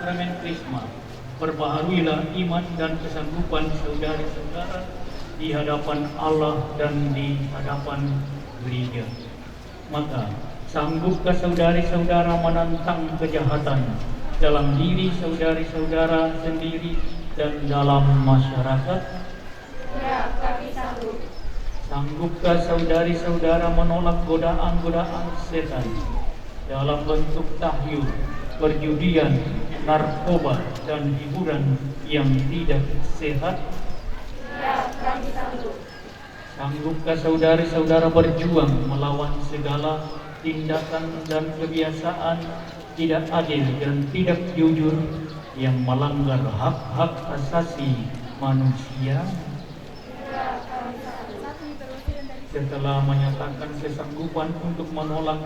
sakramen Krisma. Perbaharuilah iman dan kesanggupan saudara-saudara di hadapan Allah dan di hadapan gereja. Maka, sanggupkah saudari-saudara menantang kejahatan dalam diri saudari-saudara sendiri dan dalam masyarakat? Ya, kami sanggup. Sanggupkah saudari-saudara menolak godaan-godaan setan dalam bentuk tahyul, perjudian, narkoba, dan hiburan yang tidak sehat? Ya, kami sanggup. Sanggupkah saudari-saudara berjuang melawan segala tindakan dan kebiasaan tidak adil dan tidak jujur yang melanggar hak-hak asasi manusia? Ya, kami sanggup. Setelah menyatakan kesanggupan untuk menolak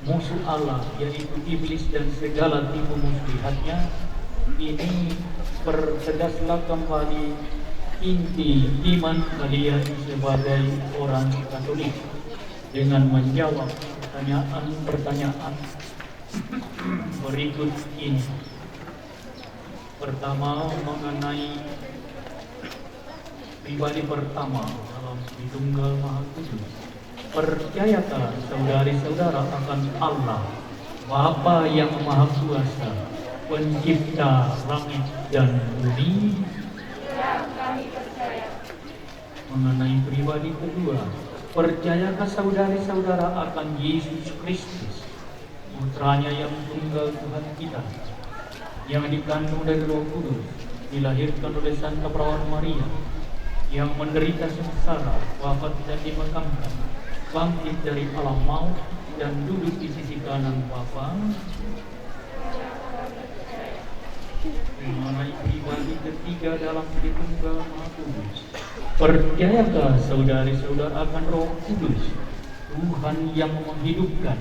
musuh Allah, yaitu iblis dan segala tipu muslihatnya, ini pertedaslah kembali inti iman kalian sebagai orang Katolik dengan menjawab pertanyaan-pertanyaan berikut ini. Pertama, mengenai pribadi pertama dalam Tritunggal Maha Kudus. Percayakah saudari-saudara akan Allah, Bapa yang Maha Kuasa, Pencipta langit dan bumi? Ya, kami percaya. Mengenai pribadi kedua, percayakah saudari-saudara akan Yesus Kristus, Putranya yang tunggal Tuhan kita, yang dikandung dari Roh Kudus, dilahirkan oleh Santa Perawan Maria, yang menderita sengsara, wafat dan dimakamkan, bangkit dari alam maut dan duduk di sisi kanan Bapa? Mengenai pribadi ketiga dalam Tritunggal Maha Kudus, percayakah saudari-saudara akan Roh Kudus, Tuhan yang menghidupkan,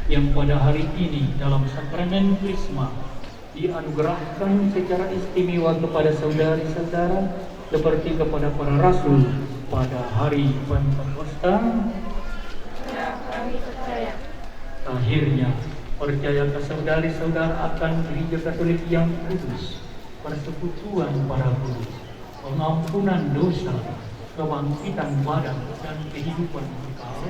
yang pada hari ini dalam sakramen Krisma dianugerahkan secara istimewa kepada saudari-saudara seperti kepada para rasul pada hari Pentakosta? Ya, kami percaya. Akhirnya, percayakah saudari-saudara akan Gereja Katolik yang kudus, persekutuan para kudus, pengampunan dosa, kebangkitan badan dan kehidupan kekal?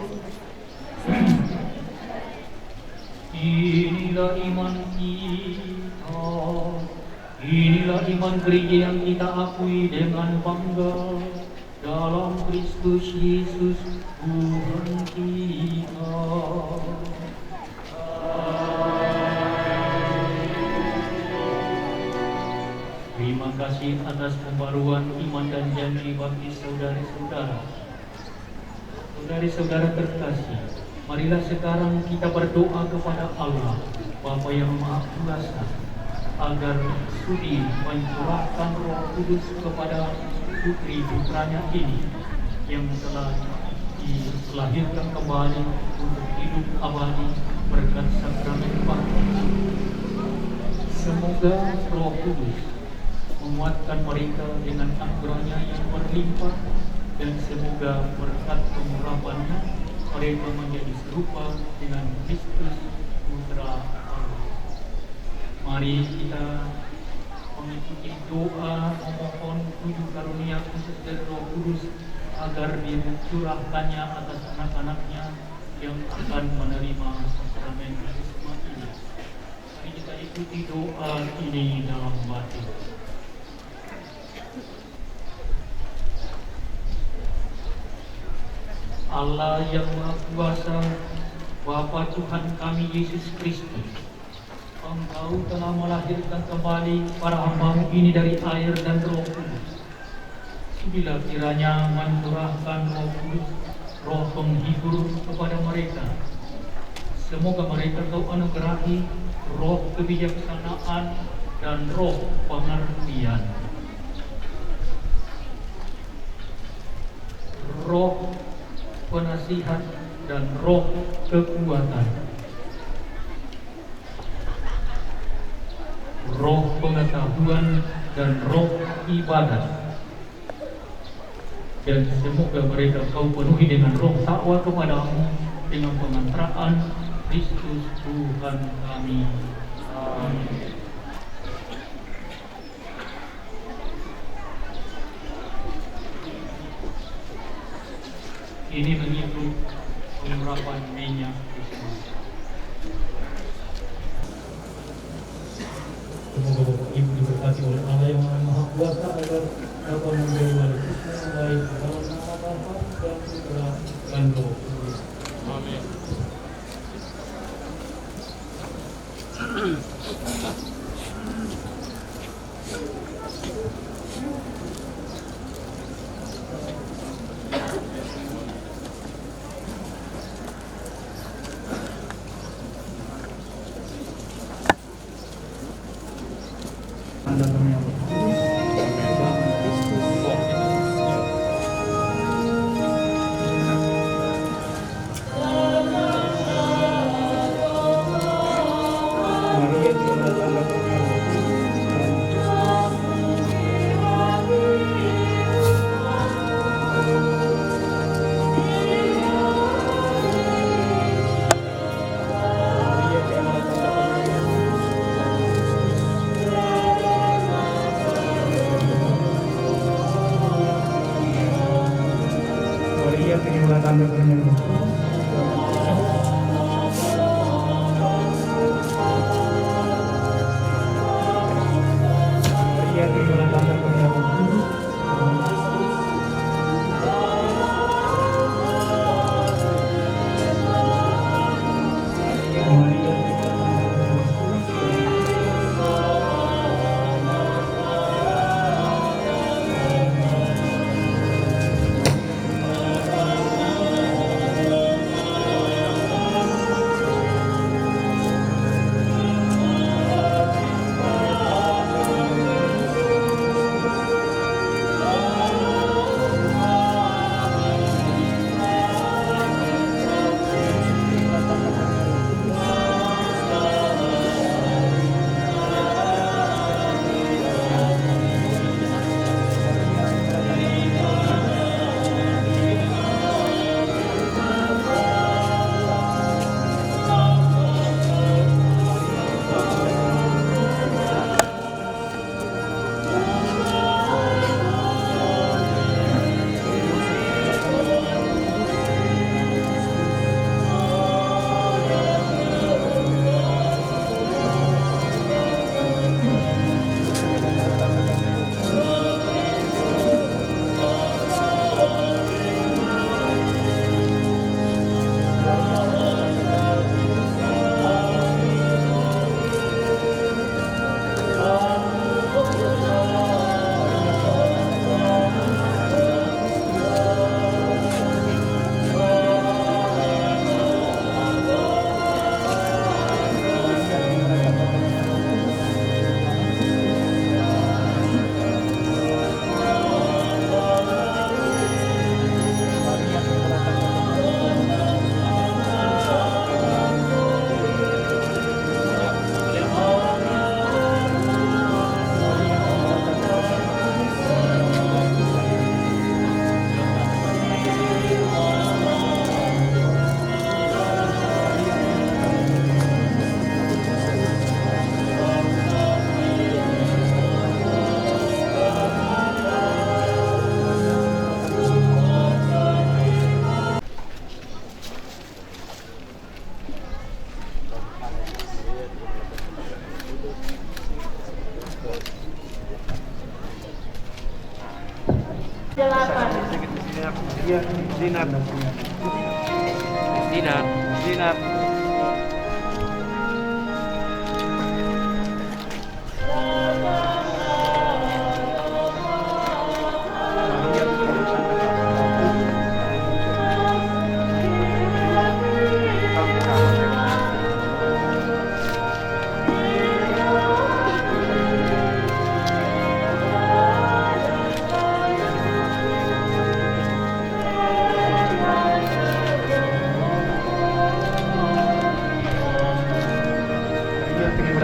Inilah iman kita, inilah iman gereja yang kita akui dengan bangga dalam Kristus Yesus Tuhan kita. Terima kasih atas pembaruan iman dan janji bagi saudari-saudara. Saudari-saudara terkasih, marilah sekarang kita berdoa kepada Allah, Bapa yang Maha Kuasa, agar sudi mencurahkan Roh Kudus kepada putri putranya ini yang telah dilahirkan kembali untuk hidup abadi berkat sakramen baptis. Semoga Roh Kudus menguatkan mereka dengan anugerahnya yang berlimpah, dan semoga berkat pengurapannya mereka menjadi serupa dengan Kristus Putra Allah. Mari kita mengikuti doa memohon tujuh karunia khusus dari Roh Kudus agar dicurahkannya atas anak-anaknya yang akan menerima sakramen Krisma ini. Mari kita ikuti doa ini dalam batin. Allah yang Maha Kuasa, Bapa Tuhan kami Yesus Kristus, Engkau telah melahirkan kembali para hamba-Mu ini dari air dan Roh Kudus. Sudilah kiranya mencurahkan Roh Kudus, Roh penghibur kepada mereka. Semoga mereka Kau anugerahi roh kebijaksanaan dan roh pengertian, roh penasihat dan roh kekuatan, roh pengetahuan dan roh ibadat, dan semoga mereka Kau penuhi dengan roh takwa kepada-Mu dengan pengantaraan Kristus Tuhan kami. Amin. Ini mengikut pengurapan minyak tersebut. Semoga Bapak Ibu diberkati oleh Allah yang Maha Kuasa agar dapat memberi wali yang baik dalam nama Bapa dan Putra dan Roh Kudus. Amin. Anda berniaga. Maria terima tanda pernyataan. Maria terima tanda pernyataan. Iya, Zinat. Zinat. Zinat.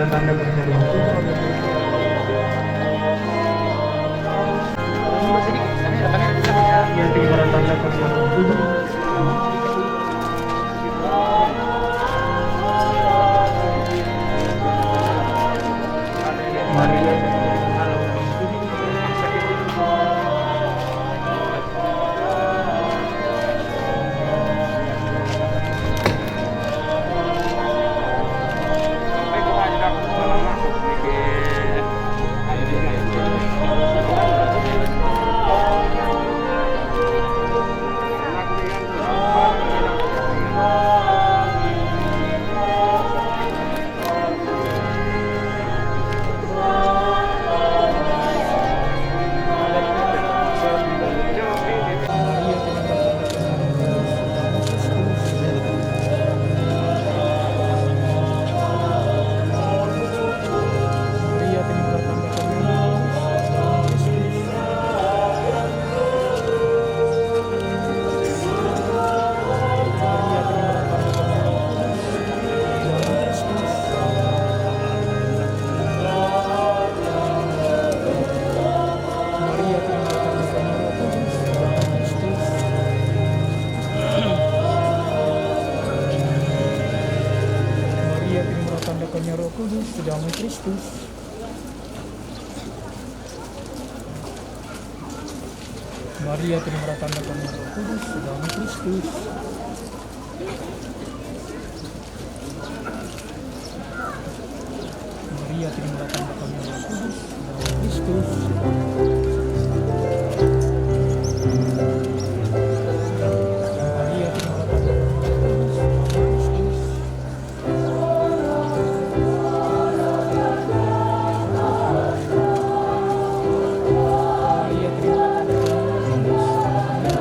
Tanda pernyataan. Ia terima tanda pernyataan. Maria tanda-tanda Roh Kudus, damai Kristus. Maria, terimalah tanda-tanda Roh Kudus, damai Kristus. Maria, terimalah tanda-tanda Roh Kudus, damai Kristus. Maria, terimalah tanda-tanda Roh Kudus, damai Kristus. Maria, terimalah tanda-tanda Roh Kudus, damai Kristus.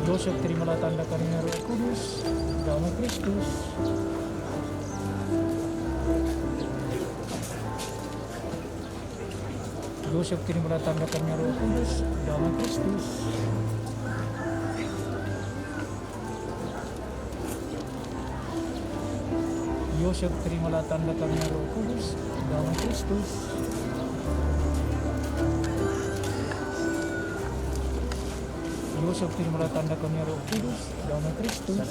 Yosef, terimalah tanda karunia Roh Kudus, damai Kristus. Yosef, terimalah tanda karunia Roh Kudus, damai Kristus. Yosef, terimalah tanda karunia Roh Kudus, damai Kristus. Yosef, terimalah tanda karunia Roh Kudus, damai Kristus.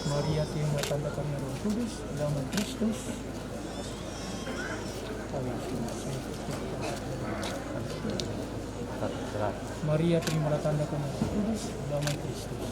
Maria, terimalah tanda karunia Roh Kudus, damai Kristus. Maria, terimalah tanda karunia Roh Kudus, damai Kristus.